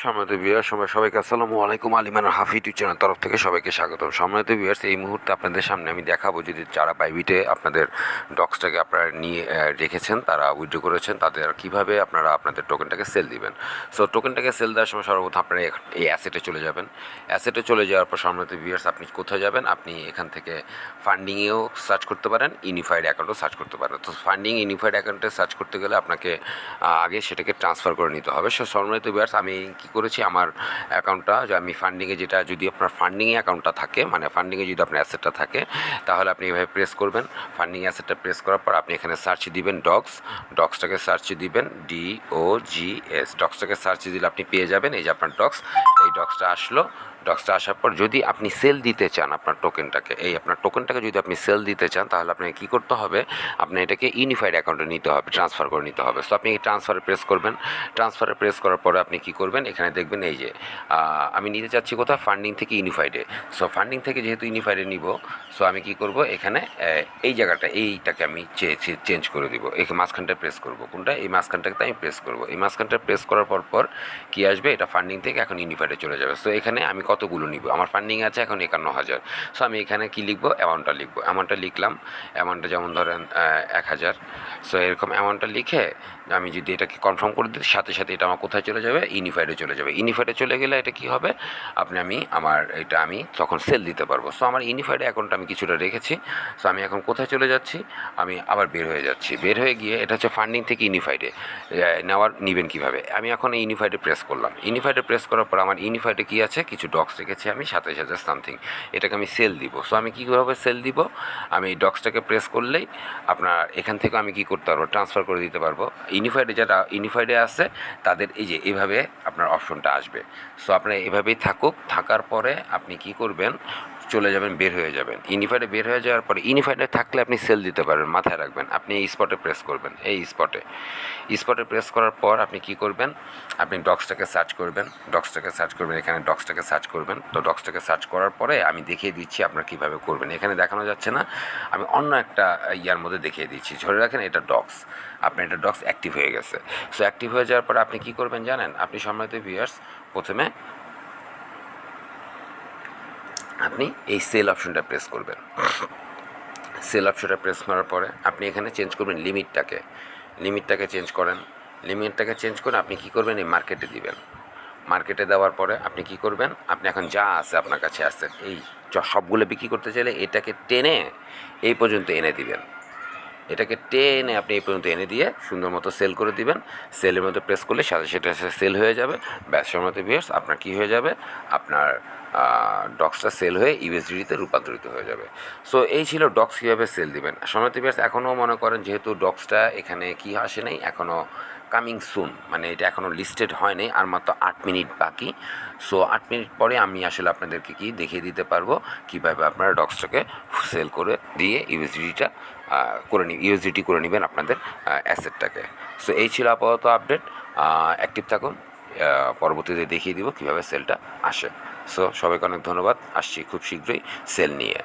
সম্মানিত ভিউয়ার্স, সবাইকে আসসালামু আলাইকুম। আলিমান হাফি ইউটিউব চ্যানেল তরফ থেকে সবাইকে স্বাগতম। সম্মানিত ভিউয়ার্স, এই মুহূর্তে আপনাদের সামনে আমি দেখাবো যদি যারা বাইবিটে আপনাদের ডক্সটাকে আপনারা নিয়ে রেখেছেন, তারা উইথড্র করেছেন, তাদের কীভাবে আপনারা আপনাদের টোকেনটাকে সেল দিবেন। সো টোকেনটাকে সেল দেওয়ার সময় সর্বপ্রথম আপনারা এই অ্যাসেটে চলে যাবেন। অ্যাসেটে চলে যাওয়ার পর সম্মানিত ভিউয়ার্স, আপনি কোথায় যাবেন? আপনি এখান থেকে ফান্ডিংয়েও সার্চ করতে পারেন, ইউনিফাইড অ্যাকাউন্টও সার্চ করতে পারেন। তো ফান্ডিং ইউনিফাইড অ্যাকাউন্টে সার্চ করতে গেলে আপনাকে আগে সেটাকে ট্রান্সফার করে নিতে হবে। সো সম্মানিত ভিউয়ার্স, আমি কী করেছি, আমার অ্যাকাউন্টটা যে আমি ফান্ডিংয়ে, যেটা যদি আপনার ফান্ডিংয়ে অ্যাকাউন্টটা থাকে, মানে ফান্ডিংয়ে যদি আপনার অ্যাসেটটা থাকে, তাহলে আপনি এভাবে প্রেস করবেন। ফান্ডিং অ্যাসেটটা প্রেস করার পর আপনি এখানে সার্চ দিবেন ডক্সটাকে সার্চ দিবেন, DOGS। ডক্সটাকে সার্চ দিলে আপনি পেয়ে যাবেন এই যে আপনার ডক্স। এই ডক্সটা আসার পর যদি আপনি সেল দিতে চান আপনার টোকেনটাকে যদি আপনি সেল দিতে চান, তাহলে আপনাকে কী করতে হবে, আপনি এটাকে ইউনিফাইড অ্যাকাউন্টে নিতে হবে, ট্রান্সফার করে নিতে হবে। সো আপনি ট্রান্সফারে প্রেস করবেন। ট্রান্সফারে প্রেস করার পরে আপনি কী করবেন, এখানে দেখবেন এই যে আমি নিতে চাচ্ছি কোথাও ফান্ডিং থেকে ইউনিফাইডে। সো ফান্ডিং থেকে যেহেতু ইউনিফাইডে নিব, সো আমি কী করব, এখানে এই জায়গাটা, এইটাকে আমি চেঞ্জ করে দিব। এই মাঝখানটা প্রেস করব। কোনটা? এই মাঝখানটাকে আমি প্রেস করব। এই মাঝখানটা প্রেস করার পর কী আসবে, এটা ফান্ডিং থেকে এখন ইউনিফাইডে চলে যাবে। সো এখানে আমি কতগুলো নিব, আমার ফান্ডিং আছে এখন 51,000। সো আমি এখানে কী লিখবো, অ্যামাউন্টটা লিখলাম। অ্যামাউন্টটা যেমন ধরেন 1,000। সো এরকম অ্যামাউন্টটা লিখে আমি যদি এটাকে কনফার্ম করে দিই, সাথে সাথে এটা আমার কোথায় চলে যাবে, ইউনিফাইডে চলে যাবে। ইউনিফাইডে চলে গেলে এটা কী হবে, আমি তখন সেল দিতে পারবো। সো আমার ইউনিফাইড অ্যাকাউন্টটা আমি কিছুটা রেখেছি। সো আমি এখন কোথায় চলে যাচ্ছি, আমি আবার বের হয়ে যাচ্ছি। বের হয়ে গিয়ে এটা হচ্ছে ফান্ডিং থেকে ইউনিফাইডে নেবেন কীভাবে, আমি এখন এই ইউনিফাইডে প্রেস করলাম। ইউনিফাইডে প্রেস করার পর আমার ইউনিফাইডে কী আছে, কিছু ডক্স রেখেছি আমি 27,000 সামথিং। এটাকে আমি সেল দিব। সো আমি কীভাবে সেল দিব, আমি এই ডক্সটাকে প্রেস করলেই আপনার এখান থেকে আমি কী করতে পারবো, ট্রান্সফার করে দিতে পারবো। ইউনিফাইডে আছে তাদের এই যে এভাবে আপনার অপশনটা আসবে। সো আপনার এভাবেই থাকার পরে আপনি কী করবেন, চলে যাবেন, বের হয়ে যাবেন। ইউনিফাইডে বের হয়ে যাওয়ার পরে, ইউনিফাইডে থাকলে আপনি সেল দিতে পারবেন, মাথায় রাখবেন। আপনি এই স্পটে প্রেস করবেন, এই স্পটে প্রেস করার পর আপনি কী করবেন, আপনি ডক্সটাকে সার্চ করবেন, এখানে ডক্সটাকে সার্চ করবেন। তো ডক্সটাকে সার্চ করার পরে আমি দেখিয়ে দিচ্ছি আপনার কীভাবে করবেন। এখানে দেখানো যাচ্ছে না, আমি অন্য একটা ইয়ার মধ্যে দেখিয়ে দিচ্ছি। ধরে রাখেন এটা ডক্স, আপনার এটা ডক্স অ্যাক্টিভ হয়ে গেছে। সো অ্যাক্টিভ হয়ে যাওয়ার পরে আপনি কী করবেন জানেন, আপনি সম্মানিত ভিউয়ার্স, প্রথমে আপনি এই সেল অপশনটা প্রেস করবেন। সেল অপশনটা প্রেস করার পরে আপনি এখানে চেঞ্জ করবেন লিমিটটাকে চেঞ্জ করেন। লিমিটটাকে চেঞ্জ করে আপনি কী করবেন, এই মার্কেটে দিবেন। মার্কেটে দেওয়ার পরে আপনি কী করবেন, আপনি এখন যা আছে আপনার কাছে আছে, এই সবগুলো বিক্রি করতে চাইলে এটাকে টেনে এই পর্যন্ত এনে দিবেন। এটাকে টেনে আপনি এই পর্যন্ত এনে দিয়ে সুন্দর মতো সেল করে দিবেন। সেলের মধ্যে প্রেস করলে সাথে সেটা সেল হয়ে যাবে। ব্যাস সম্মত ভিউয়ার্স, আপনার কী হয়ে যাবে, আপনার ডক্সটা সেল হয়ে ইউএসডিতে রূপান্তরিত হয়ে যাবে। সো এই ছিল ডক্স কীভাবে সেল দিবেন। সম্মত ভিউয়ার্স, এখনও মনে করেন যেহেতু ডক্সটা এখানে কি আসে নাই, এখনও কামিং সুন, মানে এটা এখনও লিস্টেড হয়নি, আর মাত্র 8 মিনিট বাকি। সো 8 মিনিট পরে আমি আসলে আপনাদেরকে কি দেখিয়ে দিতে পারবো কীভাবে আপনারা ডক্সটাকে সেল করে দিয়ে ইউএসডিটি করে নেবেন আপনাদের অ্যাসেটটাকে। সো এই ছিল আপাতত আপডেট। অ্যাক্টিভ থাকুন, পরবর্তীতে দেখিয়ে দিব কীভাবে সেলটা আসে। সো সবাইকে অনেক ধন্যবাদ, আসছি খুব শীঘ্রই সেল নিয়ে।